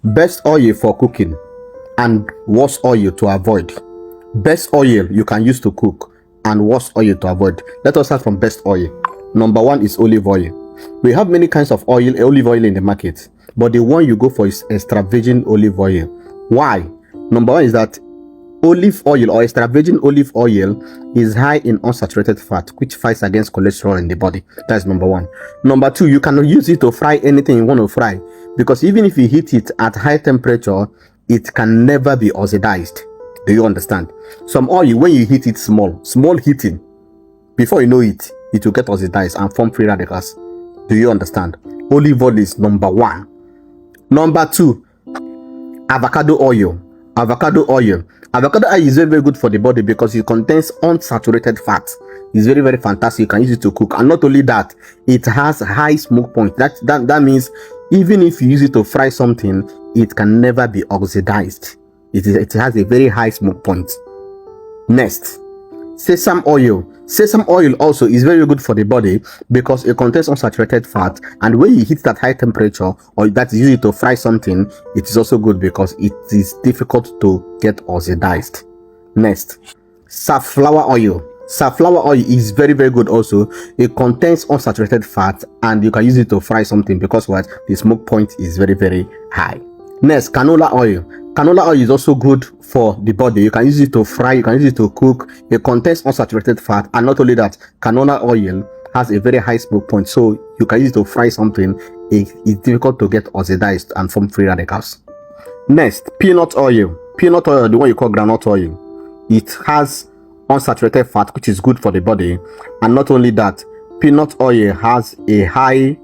Best oil for cooking and worst oil to avoid. Best oil you can use to cook and worst oil to avoid. Let us start from best oil. Number one is olive oil. We have many kinds of olive oil in the market, but the one you go for is extra virgin olive oil. Why? Number one is that olive oil or extra virgin olive oil is high in unsaturated fat, which fights against cholesterol in the body. That's number one. Number two, you cannot use it to fry anything you want to fry, because even if you heat it at high temperature, it can never be oxidized. Do you understand? Some oil, when you heat it small heating, before you know it, it will get oxidized and form free radicals. Do you understand? Olive oil is number one. Number two, avocado oil. Avocado oil is very, very good for the body because it contains unsaturated fat. It's very, very fantastic. You can use it to cook, and not only that, it has high smoke point. That means even if you use it to fry something, it can never be oxidized. It has a very high smoke point. Next, sesame oil. Sesame oil also is very good for the body because it contains unsaturated fat, and when you heat it at high temperature or that is used to fry something, it is also good because it is difficult to get oxidized. Next, safflower oil. Safflower oil is very, very good also. It contains unsaturated fat and you can use it to fry something because what? The smoke point is very, very high. Next, canola oil. Canola oil is also good for the body. You can use it to fry, you can use it to cook. It contains unsaturated fat, and not only that, canola oil has a very high smoke point, so you can use it to fry something. It's difficult to get oxidized and form free radicals. Next, peanut oil. Peanut oil, the one you call groundnut oil, it has unsaturated fat, which is good for the body, and not only that, peanut oil has a high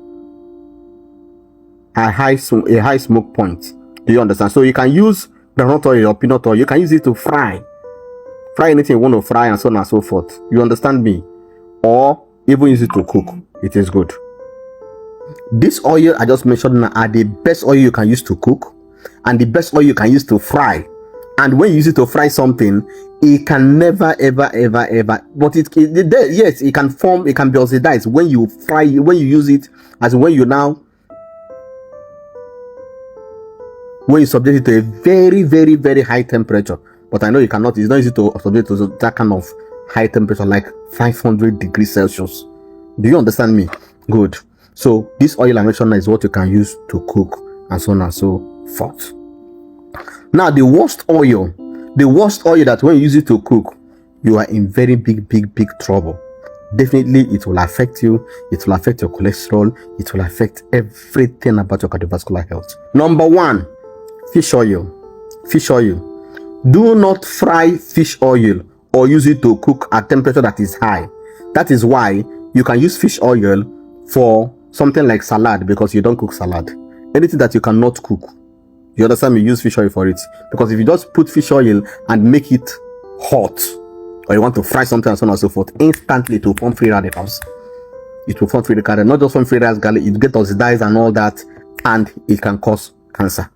smoke point. Do you understand? So you can use groundnut oil or peanut oil. You can use it to fry anything you want to fry, and so on and so forth. You understand me? Or even use it to cook. It is good. This oil I just mentioned are the best oil you can use to cook and the best oil you can use to fry. And when you use it to fry something, it can never ever, but yes, it can form, it can be oxidized when you fry, when you use it, as when you subject it to a very, very, very high temperature. But I know you cannot, it's not easy to subject to that kind of high temperature, like 500 degrees Celsius. Do you understand me? Good. So this oil I mentioned is what you can use to cook, and so on and so forth. Now the worst oil that when you use it to cook, you are in very big trouble. Definitely it will affect you, it will affect your cholesterol, it will affect everything about your cardiovascular health. Number one, fish oil. Fish oil. Do not fry fish oil or use it to cook at temperature that is high. That is why you can use fish oil for something like salad, because you don't cook salad. Anything that you cannot cook, you understand me, use fish oil for it. Because if you just put fish oil and make it hot, or you want to fry something and so on and so forth, instantly it will form free radicals. It will form free radicals, not just form free radicals, it gets oxidized and all that, and it can cause cancer.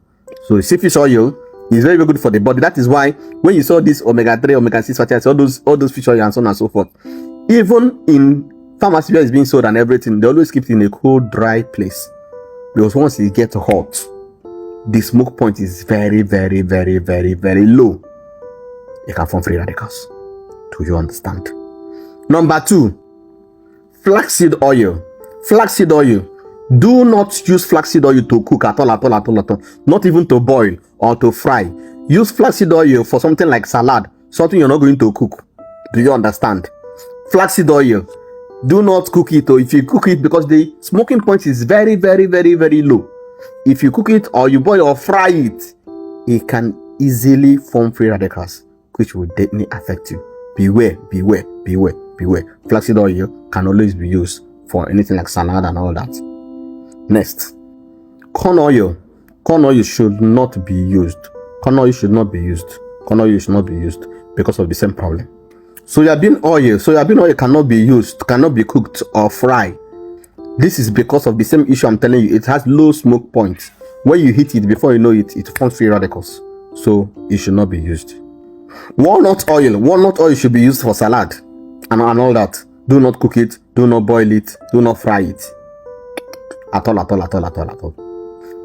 So you see, fish oil is very, very good for the body. That is why when you saw this omega-3, omega-6 fatty acids, all those fish oil and so on and so forth, even in pharmacy where it's being sold and everything, they always keep it in a cool, dry place, because once it gets hot, the smoke point is very, very low. It can form free radicals. Do you understand? Number two, flaxseed oil. Flaxseed oil. Do not use flaxseed oil to cook at all. Not even to boil or to fry. Use flaxseed oil for something like salad, something you're not going to cook. Do you understand? Flaxseed oil, do not cook it, or if you cook it, because the smoking point is very low. If you cook it or you boil or fry it, it can easily form free radicals, which will definitely affect you. Beware. Flaxseed oil can always be used for anything like salad and all that. Next, corn oil. Corn oil should not be used. Corn oil should not be used because of the same problem. Soybean oil cannot be used, cannot be cooked or fried. This is because of the same issue I'm telling you. It has low smoke point. When you heat it, before you know it, it forms free radicals. So it should not be used. Walnut oil should be used for salad and all that. Do not cook it, do not boil it, do not fry it at all.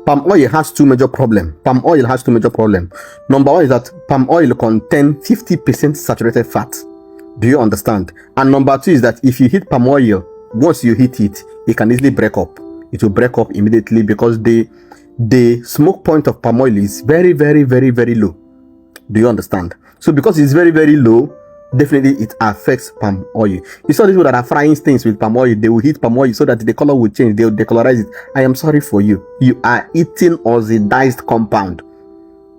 palm oil has two major problems. Palm oil has two major problems. Number one is that palm oil contains 50% saturated fat. Do you understand? And number two is that if you heat palm oil, once you heat it, it can easily break up. It will break up immediately because the smoke point of palm oil is very, very, very, very low. Do you understand? So because it's very, very low, definitely it affects palm oil. You saw these people that are frying things with palm oil, they will heat palm oil so that the color will change, they will decolorize it. I am sorry for you. You are eating oxidized compound.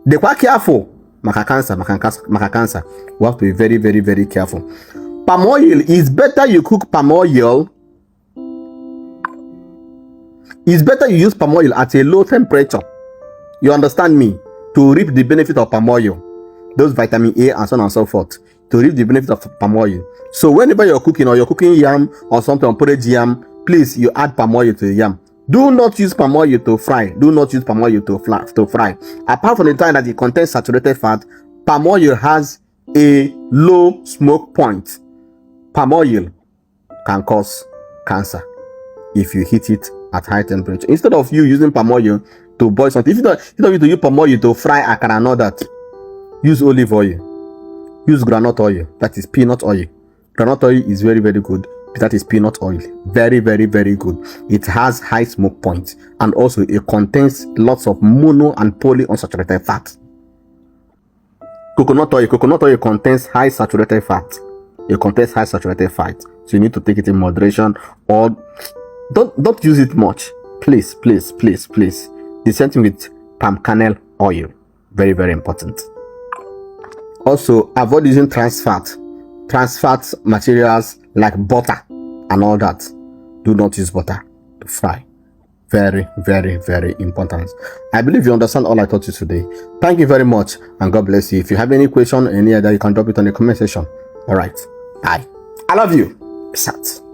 They are careful. Maka cancer. We have to be very, very, very careful. Palm oil is better you cook palm oil. It's better you use palm oil at a low temperature. You understand me? To reap the benefit of palm oil. Those vitamin A and so on and so forth. To reap the benefit of palm oil. So whenever you're cooking or you're cooking yam or something, porridge yam, please you add palm oil to the yam. Do not use palm oil to fry. Do not use palm oil to fry. Apart from the time that it contains saturated fat, palm oil has a low smoke point. Palm oil can cause cancer if you heat it at high temperature. Instead of you using palm oil to boil something, if you don't use palm oil to fry akara and all that, use olive oil. Use groundnut oil. That is peanut oil. Groundnut oil is very, very good. That is peanut oil. Very, very, very good. It has high smoke point and also it contains lots of mono and polyunsaturated fat. Coconut oil contains high saturated fat. It contains high saturated fat. So you need to take it in moderation or don't use it much. Please. The same thing with palm kernel oil. Very, very important. Also, avoid using trans fat materials like butter and all that. Do not use butter to fry. Very, very, very important. I believe you understand all I taught you today. Thank you very much and God bless you. If you have any question or any other, you can drop it on the comment section. All right. Bye. I love you. Peace out.